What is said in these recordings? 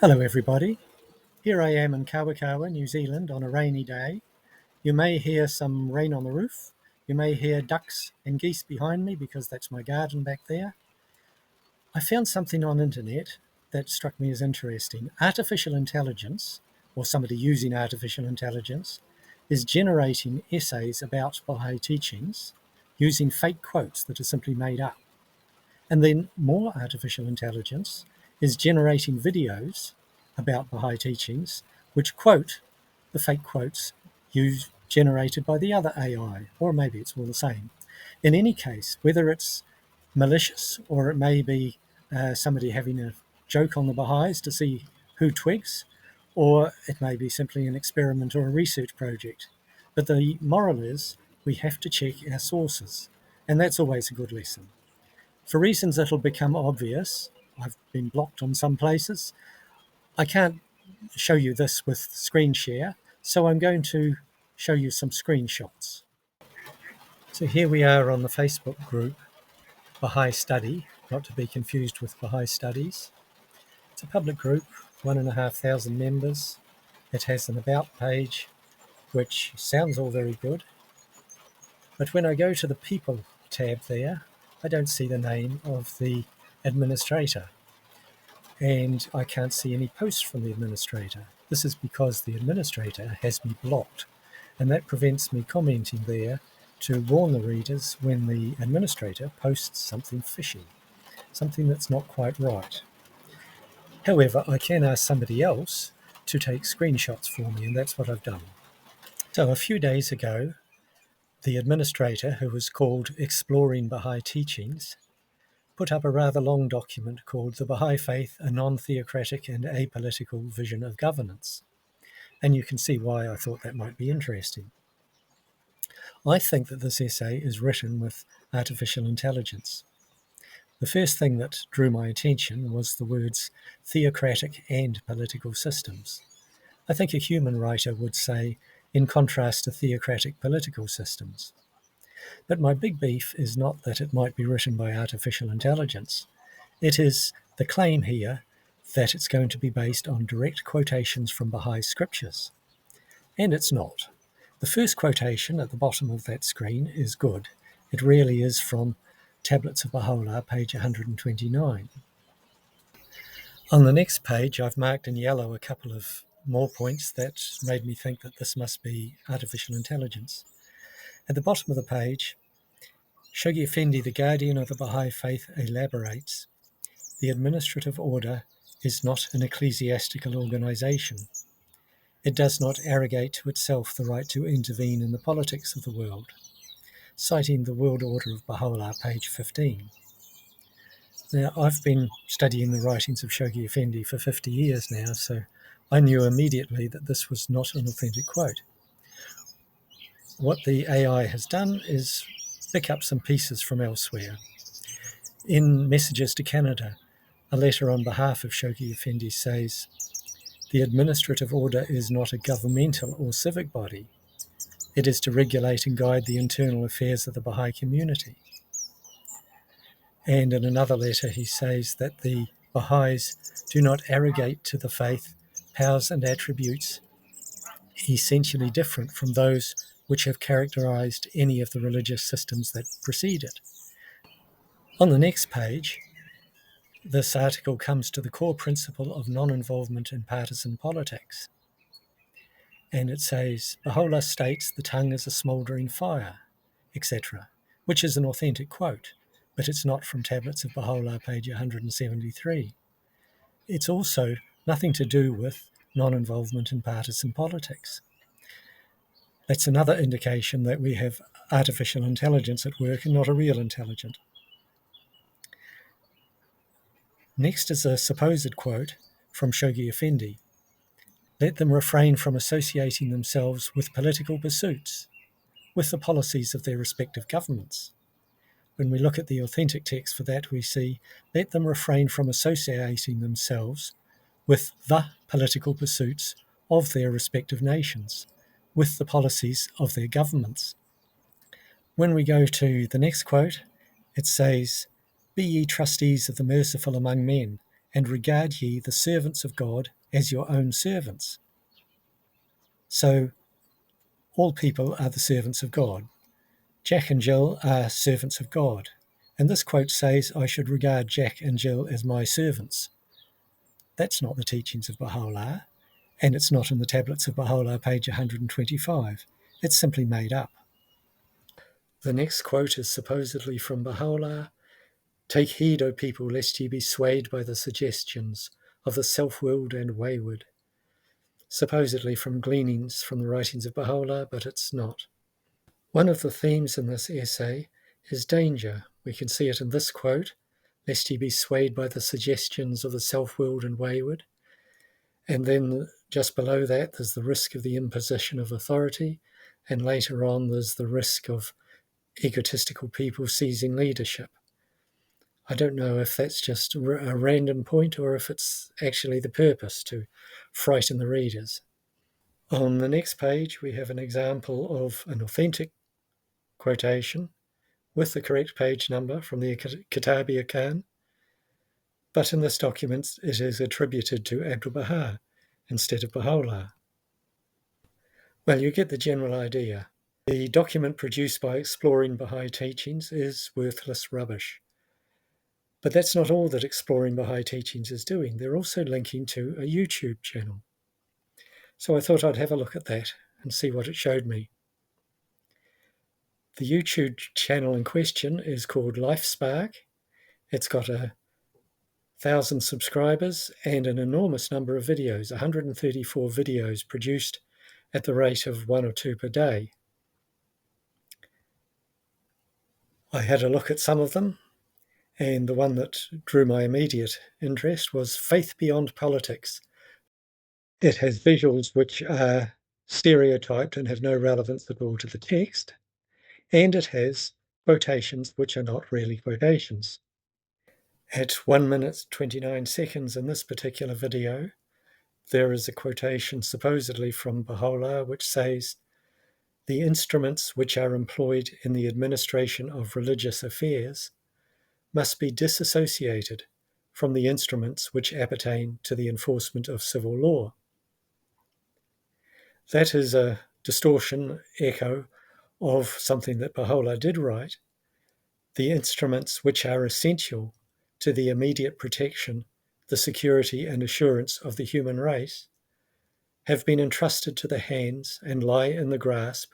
Hello everybody, here I am in Kawakawa, New Zealand on a rainy day. You may hear some rain on the roof, you may hear ducks and geese behind me because that's my garden back there. I found something on the internet that struck me as interesting. Artificial intelligence, or somebody using artificial intelligence, is generating essays about Baha'i teachings using fake quotes that are simply made up. And then more artificial intelligence is generating videos about Baha'i teachings which quote the fake quotes generated by the other AI, or maybe it's all the same. In any case, whether it's malicious or it may be somebody having a joke on the Baha'is to see who twigs, or it may be simply an experiment or a research project. But the moral is we have to check our sources, and that's always a good lesson. For reasons that'll become obvious, I've been blocked on some places. I can't show you this with screen share, so I'm going to show you some screenshots. So here we are on the Facebook group, Bahai Study, not to be confused with Bahai Studies. It's a public group, 1,500 members. It has an about page, which sounds all very good. But when I go to the People tab there, I don't see the name of the administrator. And I can't see any posts from the administrator. This is because the administrator has me blocked, and that prevents me commenting there to warn the readers when the administrator posts something fishy, something that's not quite right. However, I can ask somebody else to take screenshots for me, and that's what I've done. So a few days ago, the administrator, who was called Exploring Baha'i Teachings, put up a rather long document called The Baha'i Faith, a Non-Theocratic and Apolitical Vision of Governance. And you can see why I thought that might be interesting. I think that this essay is written with artificial intelligence. The first thing that drew my attention was the words theocratic and political systems. I think a human writer would say, in contrast to theocratic political systems. But my big beef is not that it might be written by artificial intelligence. It is the claim here that it's going to be based on direct quotations from Baha'i scriptures. And it's not. The first quotation at the bottom of that screen is good. It really is from Tablets of Baha'u'llah, page 129. On the next page, I've marked in yellow a couple of more points that made me think that this must be artificial intelligence. At the bottom of the page, Shoghi Effendi, the guardian of the Baha'i faith, elaborates, the administrative order is not an ecclesiastical organization. It does not arrogate to itself the right to intervene in the politics of the world, citing the World Order of Baha'u'llah, page 15. Now, I've been studying the writings of Shoghi Effendi for 50 years now, so I knew immediately that this was not an authentic quote. What the AI has done is pick up some pieces from elsewhere. In Messages to Canada, a letter on behalf of Shoghi Effendi says, the administrative order is not a governmental or civic body. It is to regulate and guide the internal affairs of the Baha'i community. And in another letter he says that the Baha'is do not arrogate to the faith powers and attributes essentially different from those which have characterized any of the religious systems that precede it. On the next page, this article comes to the core principle of non-involvement in partisan politics. And it says, Baha'u'llah states the tongue is a smouldering fire, etc., which is an authentic quote, but it's not from Tablets of Baha'u'llah, page 173. It's also nothing to do with non-involvement in partisan politics. That's another indication that we have artificial intelligence at work and not a real intelligence. Next is a supposed quote from Shoghi Effendi. Let them refrain from associating themselves with political pursuits, with the policies of their respective governments. When we look at the authentic text for that, we see, let them refrain from associating themselves with the political pursuits of their respective nations, with the policies of their governments. When we go to the next quote, it says, be ye trustees of the merciful among men, and regard ye the servants of God as your own servants. So all people are the servants of God. Jack and Jill are servants of God. And this quote says, I should regard Jack and Jill as my servants. That's not the teachings of Baha'u'llah, and it's not in the tablets of Baha'u'llah, page 125. It's simply made up. The next quote is supposedly from Baha'u'llah. Take heed, O people, lest ye be swayed by the suggestions of the self-willed and wayward. Supposedly from gleanings from the writings of Baha'u'llah, but it's not. One of the themes in this essay is danger. We can see it in this quote, lest ye be swayed by the suggestions of the self-willed and wayward. And then just below that, there's the risk of the imposition of authority. And later on, there's the risk of egotistical people seizing leadership. I don't know if that's just a random point or if it's actually the purpose to frighten the readers. On the next page, we have an example of an authentic quotation with the correct page number from the Kitabi Khan, but in this document it is attributed to Abdu'l-Baha instead of Baha'u'llah. Well, you get the general idea. The document produced by Exploring Baha'i Teachings is worthless rubbish. But that's not all that Exploring Baha'i Teachings is doing. They're also linking to a YouTube channel. So I thought I'd have a look at that and see what it showed me. The YouTube channel in question is called LifeSpark. It's got 1,000 subscribers and an enormous number of videos, 134 videos produced at the rate of 1 or 2 per day. I had a look at some of them, and the one that drew my immediate interest was Faith Beyond Politics. It has visuals which are stereotyped and have no relevance at all to the text, and it has quotations which are not really quotations. At 1 minute 29 seconds in this particular video, there is a quotation supposedly from Baha'u'llah which says, "The instruments which are employed in the administration of religious affairs must be disassociated from the instruments which appertain to the enforcement of civil law." That is a distortion, echo of something that Baha'u'llah did write. The instruments which are essential to the immediate protection, the security and assurance of the human race have been entrusted to the hands and lie in the grasp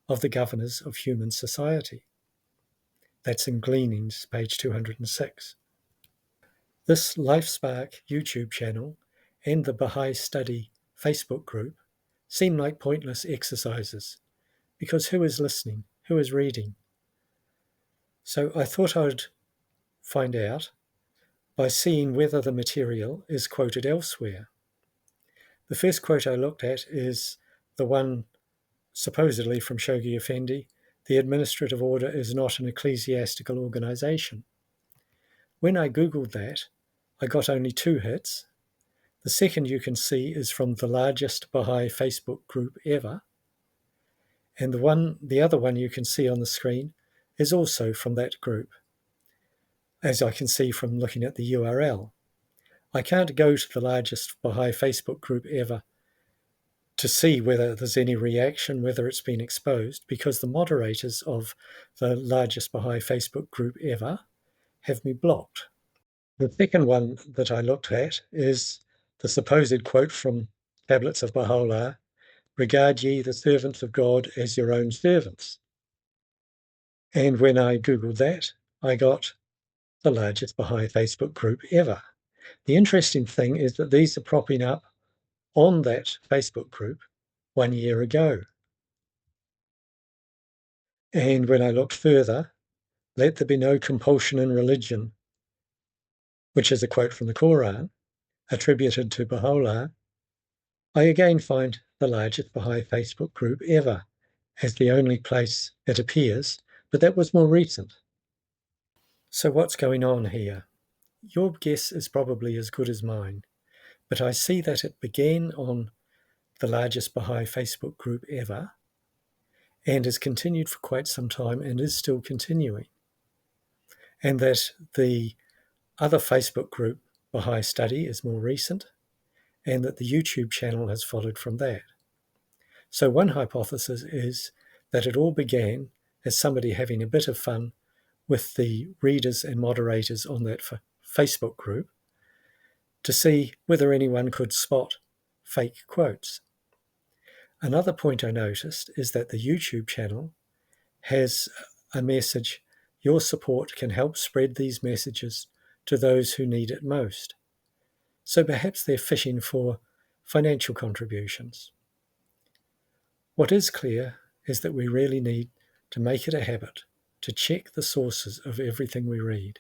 of the governors of human society. That's in Gleanings, page 206. This LifeSpark YouTube channel and the Bahai Study Facebook group seem like pointless exercises, because who is listening? Who is reading? So I thought I'd find out by seeing whether the material is quoted elsewhere. The first quote I looked at is the one supposedly from Shoghi Effendi, "The administrative order is not an ecclesiastical organisation." When I googled that, I got only 2 hits. The second you can see is from the largest Baha'i Facebook group ever. And the other one you can see on the screen is also from that group, as I can see from looking at the URL. I can't go to the largest Baha'i Facebook group ever to see whether there's any reaction, whether it's been exposed, because the moderators of the largest Baha'i Facebook group ever have me blocked. The second one that I looked at is the supposed quote from Tablets of Baha'u'llah, "Regard ye the servants of God as your own servants." And when I googled that, I got the largest Baha'i Facebook group ever. The interesting thing is that these are propping up on that Facebook group 1 year ago. And when I looked further, "Let there be no compulsion in religion," which is a quote from the Quran, attributed to Baha'u'llah, I again find the largest Baha'i Facebook group ever as the only place it appears, but that was more recent. So what's going on here? Your guess is probably as good as mine, but I see that it began on the largest Baha'i Facebook group ever and has continued for quite some time and is still continuing. And that the other Facebook group Bahai Study is more recent, and that the YouTube channel has followed from that. So one hypothesis is that it all began as somebody having a bit of fun with the readers and moderators on that Facebook group to see whether anyone could spot fake quotes. Another point I noticed is that the YouTube channel has a message: your support can help spread these messages to those who need it most. So perhaps they're fishing for financial contributions. What is clear is that we really need to make it a habit to check the sources of everything we read.